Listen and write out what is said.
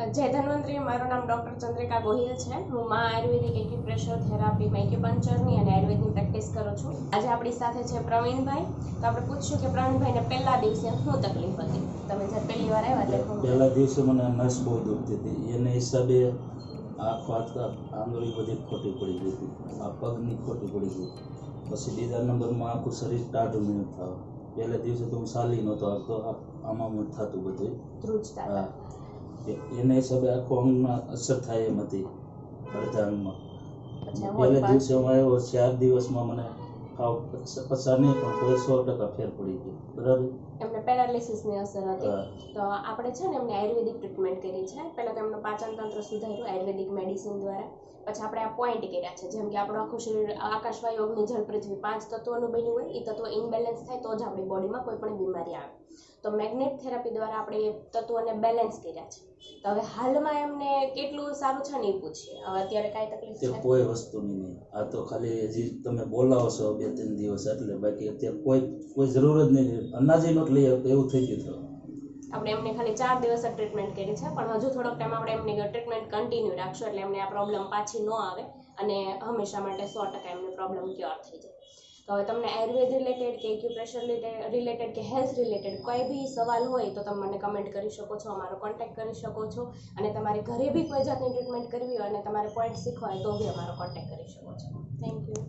જય ધન્વંતરી, મારું નામ ડૉક્ટર ચંદ્રિકા ગોહિલ છે. હું માં આયુર્વેદિક એક્યુપ્રેશર થેરાપીમાં એક્યુપંક્ચરની અને આયુર્વેદની પ્રેક્ટિસ કરું છું. આજે આપણી સાથે છે પ્રવીણભાઈ. તો આપણે પૂછ્યું કે પ્રવીણભાઈને પહેલા દિવસે શું તકલીફ હતી? તમે જ્યારે પહેલી વાર આવ્યા એટલે પહેલા દિવસે મને નસ બહુ દુખતી હતી. એને હિસાબે આંગળી બધી ખોટી પડી ગઈ હતી, આ પગની ખોટી પડી ગઈ. પછી બીજા નંબરમાં આખું શરીર ટાઢું મીણું થયું. પહેલા દિવસે તો હું ચાલી નહોતો આવતો, આમાં થતું બધું ધ્રુજતા. એને હિસાબે આખો અંગમાં અસર થાય એમ હતી, અડધા અંગમાં. પહેલા દિવસે હું આવ્યો, 4 દિવસમાં મને પસાર નહીં પણ કોઈ 100% ફેર પડી ગયો. બરાબર. એમને પેરાલિસિસની અસર હતી. તો આપણે છે ને એમને આયુર્વેદિક ટ્રીટમેન્ટ કરી છે. પહેલાં તો એમનું પાચન તંત્ર સુધાર્યું આયુર્વેદિક મેડિસિન દ્વારા. પછી આપણે આ પોઈન્ટ કર્યા છે, જેમ કે આપણું આખું શરીર આકાશવાયુ, અગ્નિ, જળ, પૃથ્વી 5 તત્વોનું બન્યું હોય. એ તત્વો ઇનબેલેન્સ થાય તો જ આપણી બોડીમાં કોઈ પણ બીમારી આવે. તો મેગ્નેટ થેરાપી દ્વારા આપણે એ તત્વોને બેલેન્સ કર્યા છે. તો હવે હાલમાં એમને કેટલું સારું છે ને એ પૂછીએ. હવે અત્યારે કાંઈ તકલીફ છે? કોઈ વસ્તુની નહીં. આ તો ખાલી હજી તમે બોલાવો છો 2-3 દિવસ એટલે, બાકી અત્યારે કોઈ જરૂર જ નહીં. અનાજ નોટ લઈ આવતો એવું થઈ ગયું. આપણે એમને ખાલી 4 દિવસ જ ટ્રીટમેન્ટ કરી છે, પણ હજુ થોડોક ટાઈમ આપણે એમની ટ્રીટમેન્ટ કન્ટિન્યુ રાખશું એટલે એમને આ પ્રોબ્લેમ પાછી ન આવે અને હંમેશા માટે 100% એમની પ્રોબ્લેમ ક્યોર થઈ જાય. તો હવે તમને આયુર્વેદ રિલેટેડ કે એક્યુપ્રેશર રિલેટેડ કે હેલ્થ રિલેટેડ કોઈ બી સવાલ હોય તો તમે મને કમેન્ટ કરી શકો છો, અમારો કોન્ટેક્ટ કરી શકો છો. અને તમારે ઘરે બી કોઈ જાતની ટ્રીટમેન્ટ કરવી હોય અને તમારે પોઈન્ટ શીખવા હોય તો બી અમારો કોન્ટેક્ટ કરી શકો છો. Thank you.